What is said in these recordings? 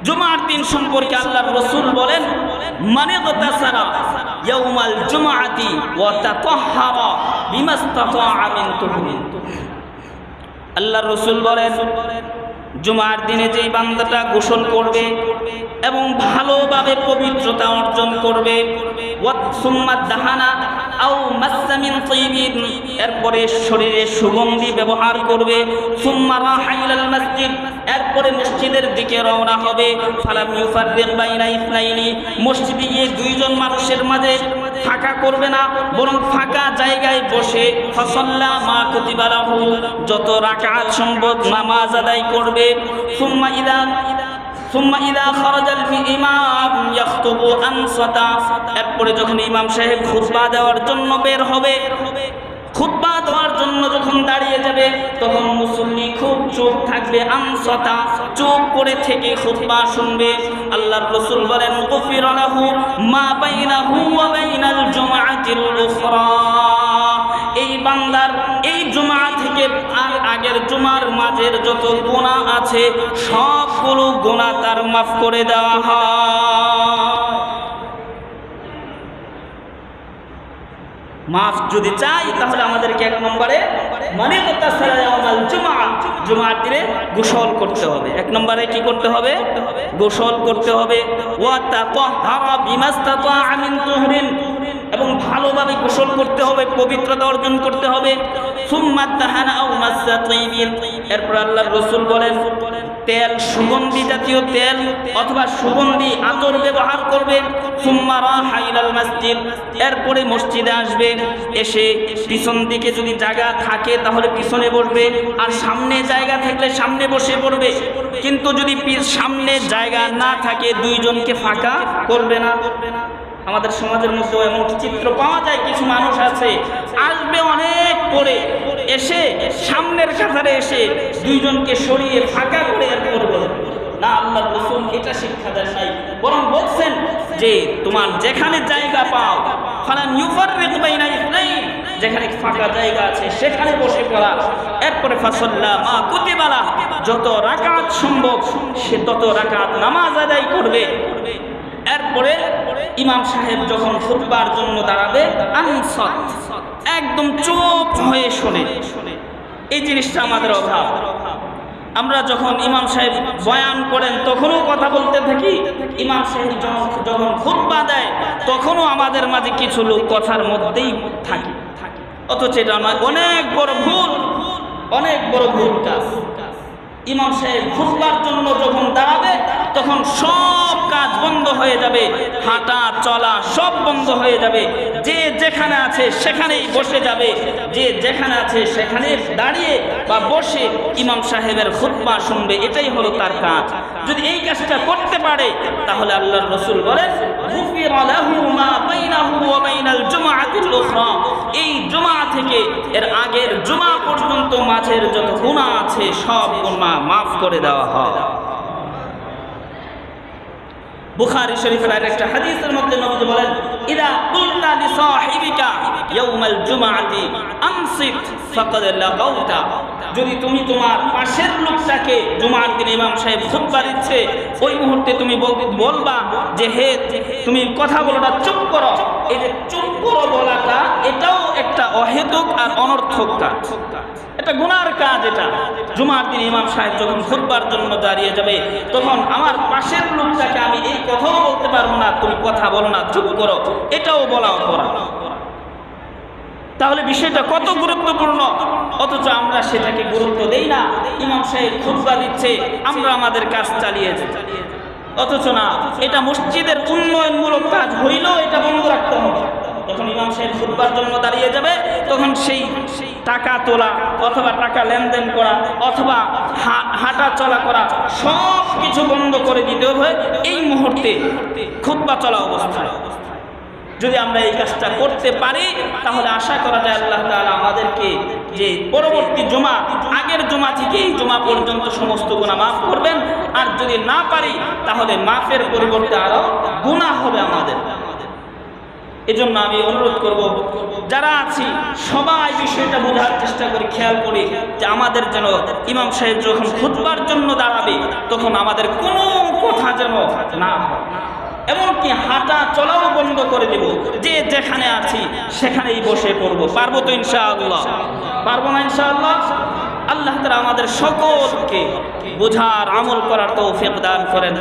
জুমার দিন সম্পর্কে আল্লাহর রাসূল বলেন, মান ইগতাসালা ইয়াউমাল জুমআতি ওয়া তাতাহহারা বিমাস্তাতাআ মিন তুহরিন। আল্লাহর রাসূল বলেন, জুমার দিনে যেই বান্দাটা গোসল করবে এবং ভালোভাবে পবিত্রতা অর্জন করবে, ওয়াসুম্মা দাহানা আও মাসসা মিন তাইবিন, এরপরে শরীরে সুগন্ধি ব্যবহার করবে, সুম্মা রাহা ইলাল মসজিদ, এরপরে মসজিদের দিকে রওনা হবে, ফালাম ইউফাররিক বাইনা ইসনাইনি, মসজিদে গিয়ে দুইজন মানুষের মাঝে ফাঁকা করবে না, বরং ফাঁকা জায়গায় বসে ফাসাল্লা মা কুতিবা লাহু, যত রাকাত সম্ভব নামাজ আদায় করবে। সুম্মা ইদা খারাজাল ইমাম ইয়াখতুবু আনসাতা, এরপরে যখন ইমাম সাহেব খুতবা দেওয়ার জন্য বের হবে, খুতবা দেওয়ার জন্য যখন দাঁড়িয়ে যাবে, তখন মুসল্লি খুব চুপ থাকবে, আনসাতা, চুপ করে থেকে খুতবা শুনবে। আল্লাহর রাসূল বলেন, গুফিরা লাহু মা বাইনাহু ওয়া বাইনাল জুমআতিল উখরা, এই বান্দার এই জুমা থেকে আর আগের জুমার মাঝের যত গুনাহ আছে সবগুলো গুনাহ তার মাফ করে দেওয়া হয়। মাফ যদি চাই তাহলে আমাদেরকে এক নম্বরে মানে জুমার দিনে গোসল করতে হবে। এক নম্বরে কি করতে হবে? গোসল করতে হবে। এবং ভালোভাবে গোসল করতে হবে, পবিত্রতা অর্জন করতে হবে। এরপর আল্লাহর রাসূল বলেন, তেল, সুগন্ধি জাতীয় তেল অথবা সুগন্ধি আতর ব্যবহার করবে। এরপরে মসজিদে আসবে, এসে পিছন দিকে যদি জায়গা থাকে তাহলে পিছনে বসবে, আর সামনে জায়গা থাকলে সামনে বসে পড়বে। কিন্তু যদি সামনে জায়গা না থাকে দুইজনকে ফাঁকা করবে না। আমাদের সমাজের মধ্যে এমন চিত্র পাওয়া যায়, কিছু মানুষ আছে আসবে অনেক পরে, এসে সামনের কাতারে এসে দুইজনকে সরিয়ে ফাঁকা করে এরপর বলবে না। আল্লাহর রাসূল এটা শিক্ষা দেন নাই, বরং বলছেন যে তোমার যেখানে জায়গা পাও ফালান ইউফাররিক বাইনা ইসনাইন, যেখানে ফাঁকা জায়গা আছে সেখানে বসে পড়া। এরপরে ফাসাল্লা মা কুতিবা লাহ, যত রাকাত সম্ভব সে তত রাকাত নামাজ আদায় করবে। এরপরে ইমাম সাহেব যখন খুতবার জন্য দাঁড়াবে, আনসাত, একদম চুপ হয়ে শোনে। এই জিনিসটা আমাদের অভাব। আমরা যখন ইমাম সাহেব বয়ান করেন তখনও কথা বলতে থাকি, ইমাম সাহেব যখন খুতবা দেয় তখনও আমাদের মাঝে কিছু লোক কথার মধ্যেই থাকি। অথচ এটা নয়, অনেক বড় ভুল, অনেক বড় ভুল কাজ। ইমাম সাহেব খুতবার জন্য যখন দাঁড়াবে তখন সব কাজ বন্ধ হয়ে যাবে, হাঁটা চলা সব বন্ধ হয়ে যাবে। যে যেখানে আছে সেখানেই বসে যাবে, যে যেখানে আছে সেখানে দাঁড়িয়ে বা বসে ইমাম সাহেবের খুতবা শুনবে, এটাই হলো তার কাজ। যদি এই কাজটা করতে পারে তাহলে আল্লাহর রাসূল বলেন, গুফিরা লাহু মা বাইনাহু ওয়া বাইনাল জুমআতিল উখরা, এই জুমা থেকে এর আগের জুমা পর্যন্ত মাঝের যত গুনাহ আছে সব গুনাহ মাফ করে দেওয়া হয়। বুখারী শরীফের আরেকটা হাদিসের মধ্যে নবী বলেন, ইদা কুলতা লিসাহিবিকা ইয়াউমাল জুমআতি আমসিক ফাকাদ লাগাউতা, যদি তুমি তোমার পাশের লোকটাকে জুমার দিনে ইমাম সাহেব খুতবা দিচ্ছে ওই মুহূর্তে তুমি বলবা যে হে তুমি কথা বলো না, চুপ করো। এই যে চুপ করো বলাটা এটাও একটা অহেতুক আর অনর্থক কাজ, এটা গুনার কাজ। এটা জুমার দিন ইমাম সাহেব যখন খুতবার জন্য দাঁড়িয়ে যাবে তখন আমার পাশের লোকটাকে আমি এই কথাও বলতে পারবো না, তুমি কথা বলো না, চুপ করো, এটাও বলা অপরাধ। তাহলে বিষয়টা কত গুরুত্বপূর্ণ, অথচ আমরা সেটাকে গুরুত্ব দেই না। ইমাম সাহেব খুতবা দিচ্ছে, আমরা আমাদের কাজ চালিয়ে যাই। অথচ না, এটা মসজিদের উন্নয়নমূলক কাজ হইলেও এটা বন্ধ রাখতে হবে। যখন ইমাম সাহেব খুতবার জন্য দাঁড়িয়ে যাবে তখন সেই টাকা তোলা অথবা টাকা লেনদেন করা অথবা হাঁটা চলা করা সব কিছু বন্ধ করে দিতে হবে এই মুহূর্তে খুতবা চলা অবস্থায়। যদি আমরা এই কাজটা করতে পারি তাহলে আশা করা যায় আল্লাহ তাআলা আমাদেরকে যে পরবর্তী জুমা, আগের জুমা থেকে এই জুমা পর্যন্ত সমস্ত গুনাহ মাফ করবেন। আর যদি না পারি তাহলে মাফের পরিবর্তে আরো গুনাহ হবে আমাদের। এজন্য আমি অনুরোধ করব যারা আছি সবাই বিষয়টা বোঝার চেষ্টা করি, খেয়াল করি যে আমাদের যেন ইমাম সাহেব যখন খুতবার জন্য দাঁড়াবে তখন আমাদের কোনো কথা যেন না হয়, এমনকি হাঁটা চলাও বন্ধ করে দেব, যে যেখানে আছি সেখানেই বসে পড়বো। পারবো তো ইনশাআল্লাহ? পারবো না ইনশাআল্লাহ? আল্লাহ তাআলা আমাদের সকলকে বুঝার আমল করার তৌফিক দান করেন।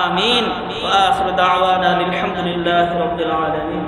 আমিন। ওয়া আখিরু দাওয়ানা আলহামদুলিল্লাহি রাব্বিল আলামিন।